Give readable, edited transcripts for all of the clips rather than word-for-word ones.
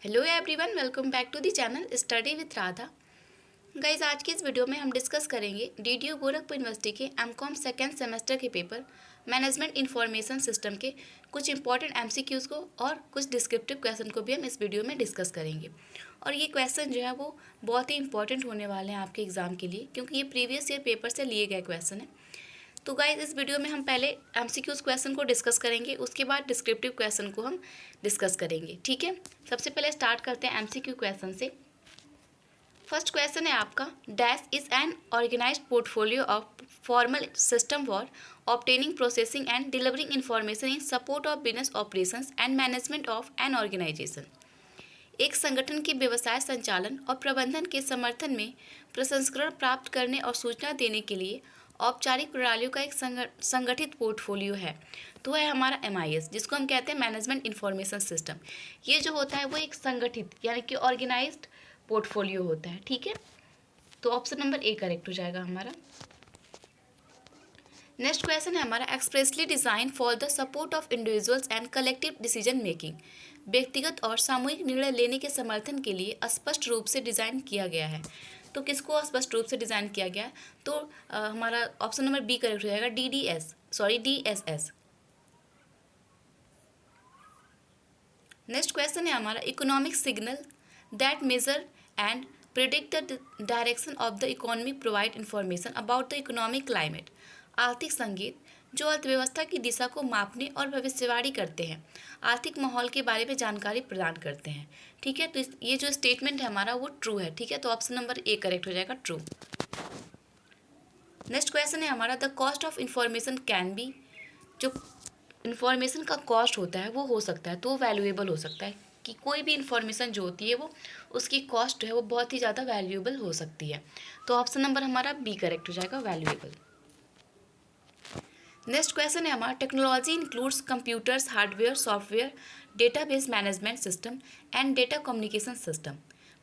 Hello everyone, welcome back to the channel study with Radha. Guys, आज की इस video में हम डिस्कस करेंगे डीडीयू गोरखपुर यूनिवर्सिटी के एमकॉम सेकेंड सेमेस्टर के पेपर मैनेजमेंट इंफॉर्मेशन सिस्टम के कुछ इंपॉर्टेंट एमसीक्यूज़ को और कुछ डिस्क्रिप्टिव क्वेश्चन को भी हम इस वीडियो में डिस्कस करेंगे। और ये क्वेश्चन जो है वो बहुत ही इंपॉर्टेंट होने वाले हैं आपके एग्ज़ाम के लिए, क्योंकि ये प्रीवियस ईयर पेपर से लिए गए क्वेश्चन है। तो गाइज, इस वीडियो में हम पहले एमसीक्यूज़ क्वेश्चन को डिस्कस करेंगे, उसके बाद डिस्क्रिप्टिव क्वेश्चन को हम डिस्कस करेंगे। ठीक है, सबसे पहले स्टार्ट करते हैं एमसीक्यू क्वेश्चन से। फर्स्ट क्वेश्चन है आपका, dash is an organized portfolio of formal system for obtaining, processing and delivering information in support of business operations and management of an organization. एक संगठन के व्यवसाय संचालन और प्रबंधन के समर्थन में प्रसंस्करण प्राप्त करने और सूचना देने के लिए औपचारिक प्रणालियों का एक संगठित पोर्टफोलियो है। तो है हमारा MIS, जिसको हम कहते हैं मैनेजमेंट इंफॉर्मेशन सिस्टम। ये जो होता है वो एक संगठित यानी कि ऑर्गेनाइज्ड पोर्टफोलियो होता है। ठीक है, तो ऑप्शन नंबर ए करेक्ट हो जाएगा हमारा। नेक्स्ट क्वेश्चन है हमारा, expressly design for the support of individuals and collective decision making. व्यक्तिगत और सामूहिक निर्णय लेने के समर्थन के लिए स्पष्ट रूप से डिज़ाइन किया गया है। तो किसको स्पष्ट रूप से डिज़ाइन किया गया है? तो हमारा ऑप्शन नंबर बी करेक्ट हो जाएगा, DSS। नेक्स्ट क्वेश्चन है हमारा, economic signal that measure and predict the direction of the economy provide information about the economic climate. आर्थिक संकेत जो अर्थव्यवस्था की दिशा को मापने और भविष्यवाणी करते हैं, आर्थिक माहौल के बारे में जानकारी प्रदान करते हैं। ठीक है, तो ये जो स्टेटमेंट है हमारा वो ट्रू है। ठीक है, तो ऑप्शन नंबर ए करेक्ट हो जाएगा, ट्रू। नेक्स्ट क्वेश्चन है हमारा, the cost of information can be. जो इन्फॉर्मेशन का कॉस्ट होता है वो हो सकता है, तो वैल्यूएबल हो सकता है कि कोई भी इन्फॉर्मेशन जो होती है वो उसकी कॉस्ट है वो बहुत ही ज़्यादा वैल्यूएबल हो सकती है। तो ऑप्शन नंबर हमारा बी करेक्ट हो जाएगा, वैल्यूएबल। नेक्स्ट क्वेश्चन है हमारा, technology includes computers, hardware, software, database management system and data communication system.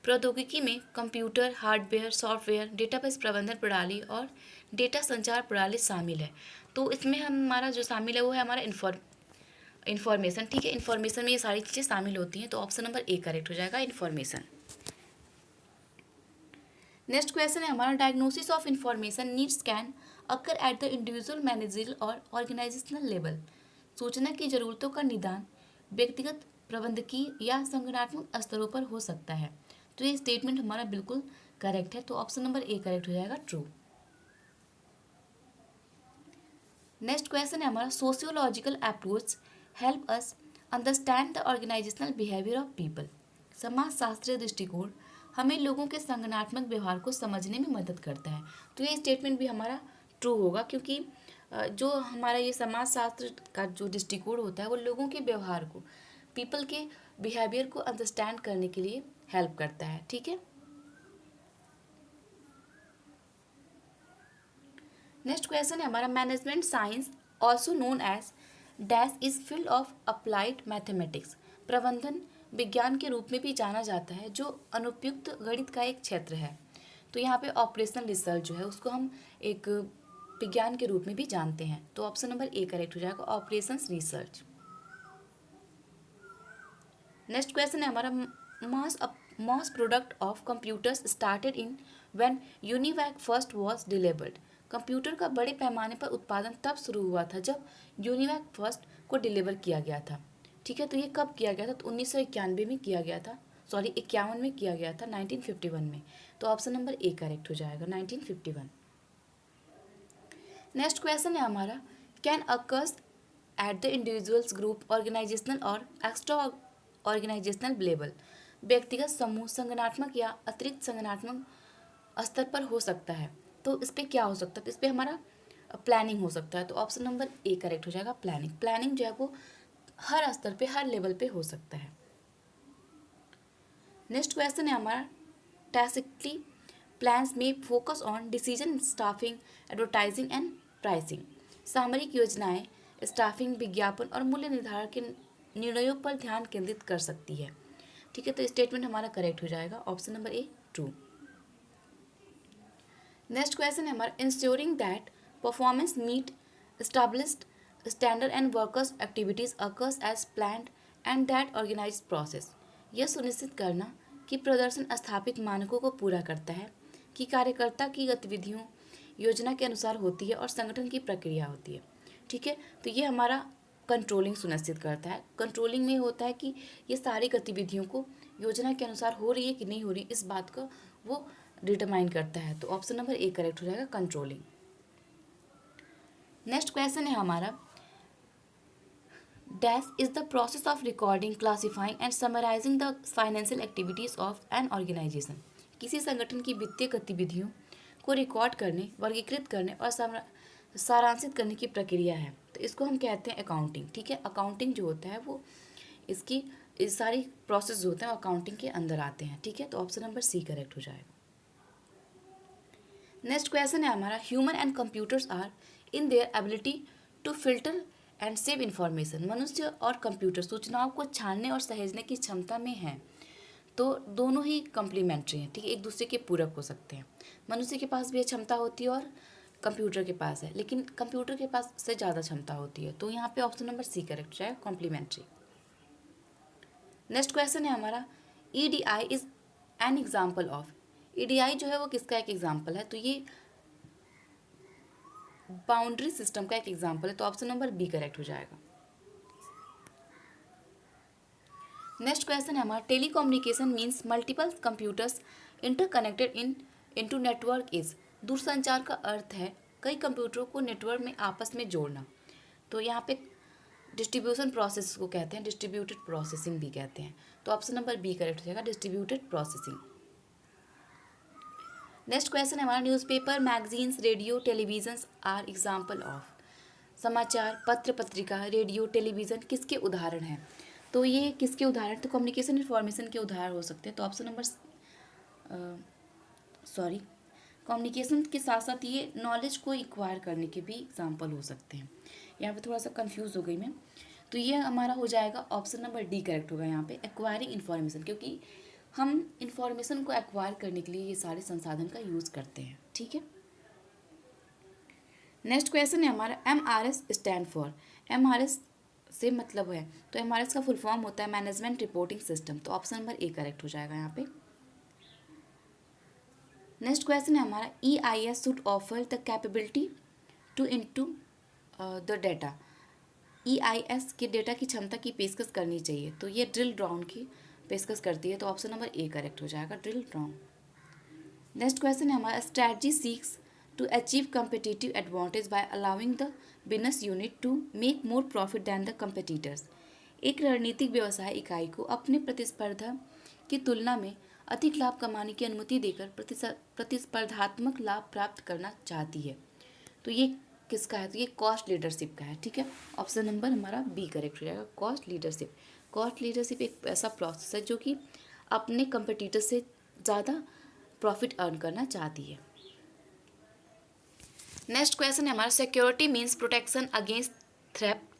प्रौद्योगिकी में कंप्यूटर, हार्डवेयर, सॉफ्टवेयर, डेटाबेस प्रबंधन प्रणाली और डेटा संचार प्रणाली शामिल है। तो इसमें हमारा जो शामिल है वो है हमारा इन्फॉर्मेशन। ठीक है, इन्फॉर्मेशन में ये सारी चीज़ें शामिल होती हैं, तो ऑप्शन नंबर ए करेक्ट हो जाएगा, इन्फॉर्मेशन। नेक्स्ट क्वेश्चन है हमारा, diagnosis of information needs can occur at the individual, managerial और ऑर्गेनाइजेशनल लेवल। सूचना की जरूरतों का निदान व्यक्तिगत, प्रबंधकीय या संगठनात्मक स्तरों पर हो सकता है। तो ये स्टेटमेंट हमारा बिल्कुल करेक्ट है, तो ऑप्शन नंबर ए करेक्ट हो जाएगा, ट्रू। नेक्स्ट क्वेश्चन है हमारा, sociological approach help us understand the organizational behaviour of people. समाज शास्त्रीय दृष्टिकोण हमें लोगों के संगठनात्मक व्यवहार को समझने में मदद करता है। तो ये स्टेटमेंट भी हमारा ट्रू होगा, क्योंकि जो हमारा ये समाज शास्त्र का जो दृष्टिकोण होता है वो लोगों के व्यवहार को, पीपल के बिहेवियर को अंडरस्टैंड करने के लिए हेल्प करता है। ठीक है, नेक्स्ट क्वेश्चन है हमारा, management science also known as dash is field of applied mathematics. प्रबंधन विज्ञान के रूप में भी जाना जाता है, जो अनुपयुक्त गणित का एक क्षेत्र है। तो यहाँ पे ऑपरेशनल रिसर्च जो है उसको हम एक विज्ञान के रूप में भी जानते हैं। तो ऑप्शन नंबर ए करेक्ट हो जाएगा, ऑपरेशंस रिसर्च। नेक्स्ट क्वेश्चन है हमारा, मास product of computers started in when UNIVAC first was delivered. Computer का बड़े पैमाने पर उत्पादन तब शुरू हुआ था जब यूनिवैक फर्स्ट को डिलीवर किया गया था। ठीक है, तो ये कब किया गया था? तो 1991 में किया गया था, सॉरी 51 में किया गया था, 1951 में। तो ऑप्शन नंबर ए करेक्ट हो जाएगा, 1951। नेक्स्ट क्वेश्चन है हमारा, can occurs at the individuals, group, organizational और एक्स्ट्रा ऑर्गेनाइजेशनल लेवल। व्यक्तिगत, समूह, संगठनात्मक या अतिरिक्त संगठनात्मक स्तर पर हो सकता है। तो इस पर क्या हो सकता है? तो इस पर हमारा प्लानिंग हो सकता है। तो ऑप्शन नंबर ए करेक्ट हो जाएगा, प्लानिंग। प्लानिंग जो है वो हर स्तर पे, हर लेवल पे हो सकता है। नेक्स्ट क्वेश्चन है हमारा, टैक्टिकली प्लान्स में focus on decision, staffing, advertising and pricing. सामरिक योजनाएं स्टाफिंग, विज्ञापन और मूल्य निर्धारण के निर्णयों पर ध्यान केंद्रित कर सकती है। ठीक है, तो स्टेटमेंट हमारा करेक्ट हो जाएगा, option number A, true. Next question है हमारा, ensuring that performance meet established standard and workers activities occurs as planned and that organized process। यह सुनिश्चित करना कि प्रदर्शन स्थापित मानकों को पूरा करता है, कि कार्यकर्ता की गतिविधियों योजना के अनुसार होती है और संगठन की प्रक्रिया होती है। ठीक है, तो ये हमारा कंट्रोलिंग सुनिश्चित करता है। कंट्रोलिंग में होता है कि ये सारी गतिविधियों को योजना के अनुसार हो रही है कि नहीं हो रही, इस बात को वो डिटरमाइन करता है। तो ऑप्शन नंबर ए करेक्ट हो जाएगा, कंट्रोलिंग। नेक्स्ट क्वेश्चन है हमारा, dash is the process of recording, classifying and summarizing the financial activities of an organization. किसी संगठन की वित्तीय गतिविधियों को रिकॉर्ड करने, वर्गीकृत करने और सारांशित करने की प्रक्रिया है। तो इसको हम कहते हैं अकाउंटिंग। ठीक है, अकाउंटिंग जो होता है वो इसकी इस सारी प्रोसेस जो होते हैं अकाउंटिंग के अंदर आते हैं। ठीक है, तो ऑप्शन नंबर सी करेक्ट हो जाएगा। नेक्स्ट क्वेश्चन है हमारा, human and computers are in their ability to filter and save information. मनुष्य और कंप्यूटर सूचनाओं को छानने और सहेजने की क्षमता में हैं। तो दोनों ही कम्प्लीमेंट्री हैं। ठीक है, एक दूसरे के पूरक हो सकते हैं। मनुष्य के पास भी ये क्षमता होती है और कंप्यूटर के पास है, लेकिन कंप्यूटर के पास से ज़्यादा क्षमता होती है। तो यहाँ पे ऑप्शन नंबर सी करेक्ट हो जाएगा, कॉम्प्लीमेंट्री। नेक्स्ट क्वेश्चन है हमारा, EDI is an example of. EDI जो है वो किसका एक एग्जाम्पल है? तो ये बाउंड्री सिस्टम का एक एग्जाम्पल है। तो ऑप्शन नंबर बी करेक्ट हो जाएगा। नेक्स्ट क्वेश्चन है हमारा, telecommunication means multiple computers interconnected into network is. दूरसंचार का अर्थ है कई कंप्यूटरों को नेटवर्क में आपस में जोड़ना। तो यहाँ पे डिस्ट्रीब्यूशन प्रोसेस को कहते हैं, डिस्ट्रीब्यूटेड प्रोसेसिंग भी कहते हैं। तो ऑप्शन नंबर बी करेक्ट हो जाएगा, डिस्ट्रीब्यूटेड प्रोसेसिंग। नेक्स्ट क्वेश्चन है हमारा, newspaper, magazines, radio, television are example of. समाचार, पत्र, पत्रिका, रेडियो, टेलीविज़न किसके उदाहरण हैं? तो ये किसके उदाहरण? तो कम्युनिकेशन इन्फॉर्मेशन के उदाहरण हो सकते हैं। तो ऑप्शन नंबर कम्युनिकेशन के साथ साथ ये नॉलेज को एक्वायर करने के भी एग्जाम्पल हो सकते हैं। यहाँ पे थोड़ा सा कंफ्यूज हो गई मैं। तो ये हमारा हो जाएगा ऑप्शन नंबर डी करेक्ट होगा यहाँ पे, एक्वायरिंग इन्फॉर्मेशन, क्योंकि हम इन्फॉर्मेशन को एक्वायर करने के लिए ये सारे संसाधन का यूज़ करते हैं। ठीक है, नेक्स्ट क्वेश्चन है हमारा, MRS स्टैंड फॉर। MRS से मतलब है, तो MRS का फुल फॉर्म होता है मैनेजमेंट रिपोर्टिंग सिस्टम। तो ऑप्शन नंबर ए करेक्ट हो जाएगा यहाँ पे। नेक्स्ट क्वेश्चन है हमारा, EIS should offer the capability to into the data. EIS के डेटा की क्षमता की पेशकश करनी चाहिए। तो ये ड्रिल डाउन की पेशकश करती है। तो ऑप्शन नंबर ए करेक्ट हो जाएगा, ड्रिल डाउन। नेक्स्ट क्वेश्चन है हमारा, strategy seeks to achieve competitive advantage by allowing the business unit to make more profit than the competitors। एक रणनीतिक व्यवसाय इकाई को अपने प्रतिस्पर्धा की तुलना में अधिक लाभ कमाने की अनुमति देकर प्रतिस्पर्धात्मक लाभ प्राप्त करना चाहती है। तो ये किसका है? तो ये कॉस्ट लीडरशिप का है। ठीक है, ऑप्शन नंबर हमारा बी करेक्ट हो जाएगा, कॉस्ट लीडरशिप। कॉस्ट लीडरशिप एक ऐसा प्रोसेस है जो कि अपने कंपटीटर से ज़्यादा प्रॉफिट अर्न करना चाहती है। नेक्स्ट क्वेश्चन है हमारा, security means protection against theft,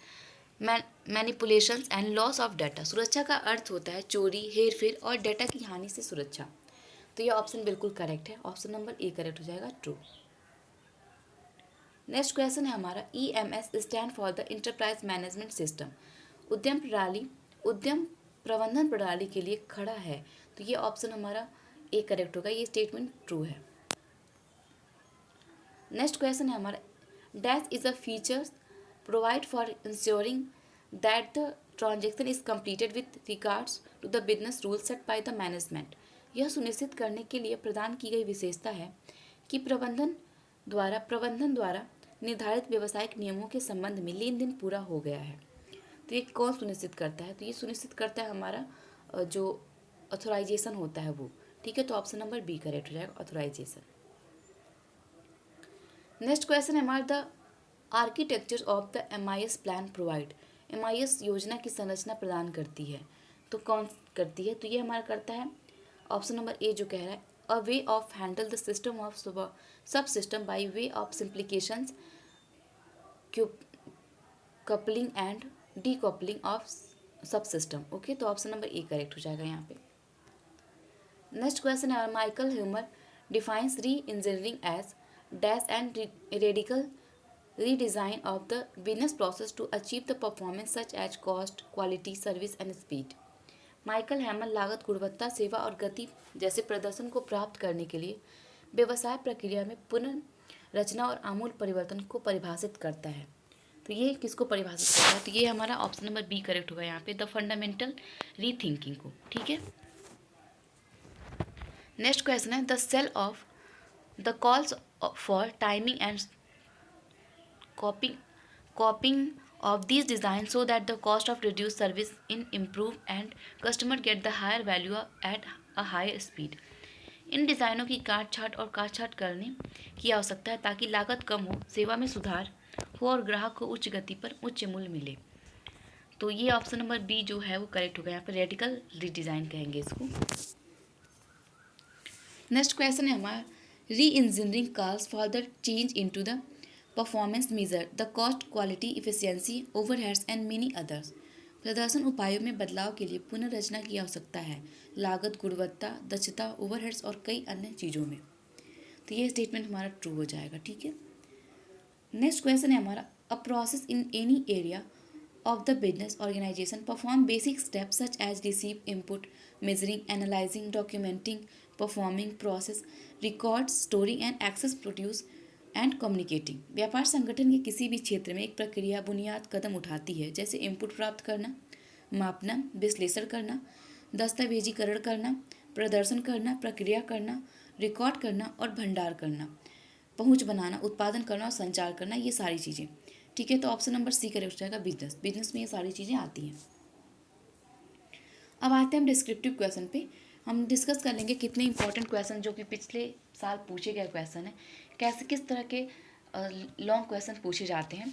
manipulations and loss of data. सुरक्षा का अर्थ होता है चोरी, हेरफेर और डाटा की हानि से सुरक्षा। तो यह ऑप्शन बिल्कुल करेक्ट है, ऑप्शन नंबर ए करेक्ट हो जाएगा, ट्रू। नेक्स्ट क्वेश्चन है हमारा, EMS stand for the enterprise management system. उद्यम प्रबंधन प्रणाली के लिए खड़ा है। तो ये ऑप्शन हमारा ए करेक्ट होगा, ये स्टेटमेंट ट्रू है। नेक्स्ट क्वेश्चन है हमारा, dash is a feature provide for ensuring that the transaction is completed with regards to the business rule set by the management. यह सुनिश्चित करने के लिए प्रदान की गई विशेषता है कि प्रबंधन द्वारा निर्धारित व्यवसायिक नियमों के संबंध में लेन देन पूरा हो गया है। तो ये कौन सुनिश्चित करता है? तो ये सुनिश्चित करता है हमारा जो ऑथोराइजेशन होता है वो। ठीक है, तो ऑप्शन नंबर बी करेक्ट हो जाएगा, ऑथोराइजेशन। नेक्स्ट क्वेश्चन है हमारा, the architecture of the MIS plan provide. MIS योजना की संरचना प्रदान करती है। तो कौन करती है? तो ये हमारा करता है ऑप्शन नंबर ए जो कह रहा है, a way of handle the system of sub system by way of simplifications, coupling and decoupling of sub system. Okay, तो ऑप्शन नंबर ए करेक्ट हो जाएगा यहाँ पे। नेक्स्ट क्वेश्चन है, Michael Hammer defines re engineering as dash and radical redesign of the business process to achieve the performance such as cost, quality, service and speed। Michael हैमल लागत, गुणवत्ता, सेवा और गति जैसे प्रदर्शन को प्राप्त करने के लिए व्यवसाय प्रक्रिया में पुनर्रचना और आमूल परिवर्तन को परिभाषित करता है। तो ये किसको परिभाषित करता है? तो ये हमारा ऑप्शन नंबर बी करेक्ट होगा यहाँ पे, द फंडामेंटल रीथिंकिंग को। ठीक है, नेक्स्ट क्वेश्चन है the sale of the calls for timing and coping of these designs so that the cost of reduced service in improve and customer get the higher value at a higher speed। इन डिज़ाइनों की काट छाट और काट छाट करने की आवश्यकता है ताकि लागत कम हो, सेवा में सुधार हो और ग्राहक को उच्च गति पर उच्च मूल्य मिले। तो ये ऑप्शन नंबर बी जो है वो करेक्ट होगा, यहाँ पर रेडिकल रीडिज़ाइन कहेंगे इसको। नेक्स्ट क्वेश्चन है हमारा री engineering calls for the change into the performance measure the cost, quality, efficiency, overheads and many others. प्रदर्शन उपायों में बदलाव के लिए पुनर्रचना की आवश्यकता है, लागत, गुणवत्ता, दक्षता, ओवरहेड्स और कई अन्य चीज़ों में। तो ये स्टेटमेंट हमारा ट्रू हो जाएगा। ठीक है, नेक्स्ट क्वेश्चन है हमारा a process in any area of the business organization perform basic steps such as receive, input, measuring, analyzing, documenting, performing, process, record, storing and access, produce and communicating। व्यापार संगठन के किसी भी क्षेत्र में एक प्रक्रिया बुनियाद कदम उठाती है, जैसे इनपुट प्राप्त करना, मापना, विश्लेषण करना, दस्तावेजीकरण करना, प्रदर्शन करना, प्रक्रिया करना, रिकॉर्ड करना और भंडार करना, पहुंच बनाना, उत्पादन करना और संचार करना, ये सारी चीज़ें। ठीक है, तो ऑप्शन नंबर सी करेक्ट हो जाएगा, बिजनेस। बिजनेस में ये सारी चीज़ें आती हैं। अब आते हैं हम डिस्क्रिप्टिव क्वेश्चन पे। हम डिस्कस कर लेंगे कितने इंपॉर्टेंट क्वेश्चन जो कि पिछले साल पूछे गए क्वेश्चन है, कैसे किस तरह के लॉन्ग क्वेश्चन पूछे जाते हैं।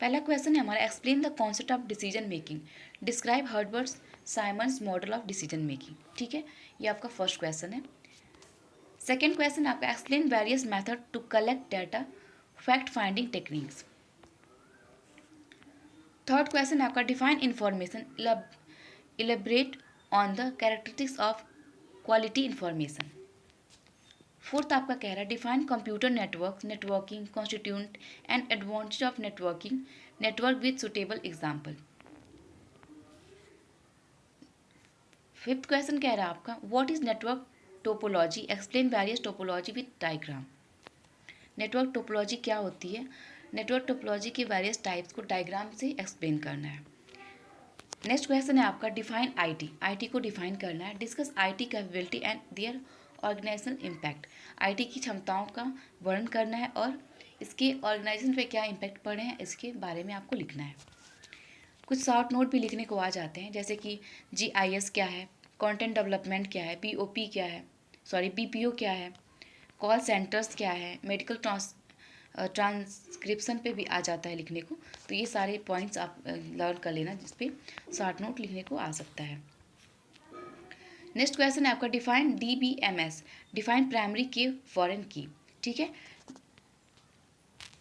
पहला क्वेश्चन है हमारा explain the concept of decision making, describe Herbert Simon's model of decision making. ठीक है, ये आपका फर्स्ट क्वेश्चन है। सेकेंड क्वेश्चन आपका explain various method to collect data, fact finding techniques. Third question आपका define information, elaborate on the characteristics of quality information. Fourth आपका कह रहा है define computer network, networking, constituent and advantage of networking, network with suitable example. Fifth question कह रहा है आपका what is network topology, explain various topology with diagram. Network topology क्या होती है, नेटवर्क टोपोलॉजी के वेरियस टाइप्स को डायग्राम से एक्सप्लेन करना है। नेक्स्ट क्वेश्चन है आपका डिफाइन आईटी, आईटी को डिफाइन करना है। Discuss IT capability and their organizational impact, IT की क्षमताओं का वर्णन करना है और इसके ऑर्गेनाइजेशन पे क्या इम्पैक्ट पड़े हैं इसके बारे में आपको लिखना है। कुछ शॉर्ट नोट भी लिखने को आ जाते हैं, जैसे कि जीआईएस क्या है, कंटेंट डेवलपमेंट क्या है, बीओपी क्या है, बीपीओ क्या है, कॉल सेंटर्स क्या है, मेडिकल ट्रांसक्रिप्शन पे भी आ जाता है लिखने को। तो ये सारे पॉइंट्स आप लर्न कर लेना जिस पे शॉर्ट नोट लिखने को आ सकता है। नेक्स्ट क्वेश्चन है आपका डिफाइन डीबीएमएस, डिफाइन प्राइमरी की, फॉरेन की। ठीक है,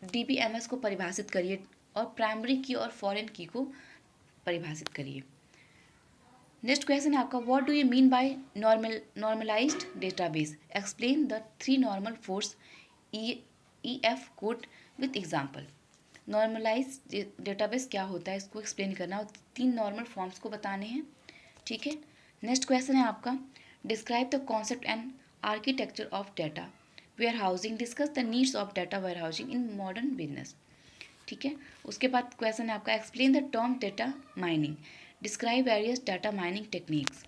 डीबीएमएस को परिभाषित करिए और प्राइमरी की और फॉरेन की को परिभाषित करिए। नेक्स्ट क्वेश्चन है आपका what do you mean by normalized database, explain the 3 normal forms EF Codd with example. Normalize database क्या होता है इसको एक्सप्लेन करना और 3 नॉर्मल फॉर्म्स को बताने हैं। ठीक है, नेक्स्ट क्वेश्चन है आपका describe the concept and architecture of data warehousing, discuss the needs of data warehousing in modern business. ठीक है, उसके बाद क्वेश्चन है आपका explain the term data mining, describe various data mining techniques.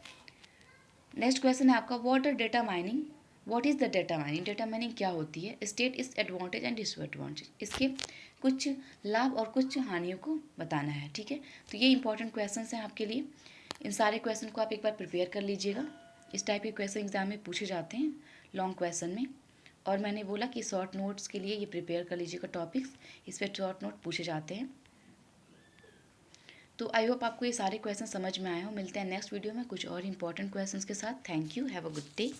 Next question है आपका what are data mining, what is the data mining, data mining क्या होती है, स्टेट इस एडवांटेज एंड डिसएडवांटेज, इसके कुछ लाभ और कुछ हानियों को बताना है। ठीक है, तो ये इंपॉर्टेंट क्वेश्चंस हैं आपके लिए। इन सारे क्वेश्चन को आप एक बार प्रिपेयर कर लीजिएगा। इस टाइप के क्वेश्चन एग्जाम में पूछे जाते हैं लॉन्ग क्वेश्चन में, और मैंने बोला कि शॉर्ट नोट्स के लिए ये प्रिपेयर कर लीजिएगा टॉपिक्स, इस पर शॉर्ट नोट पूछे जाते हैं। तो आई होप आपको ये सारे क्वेश्चन समझ में आए हो। मिलते हैं नेक्स्ट वीडियो में कुछ और इंपॉर्टेंट क्वेश्चंस के साथ। Thank you, have a good day.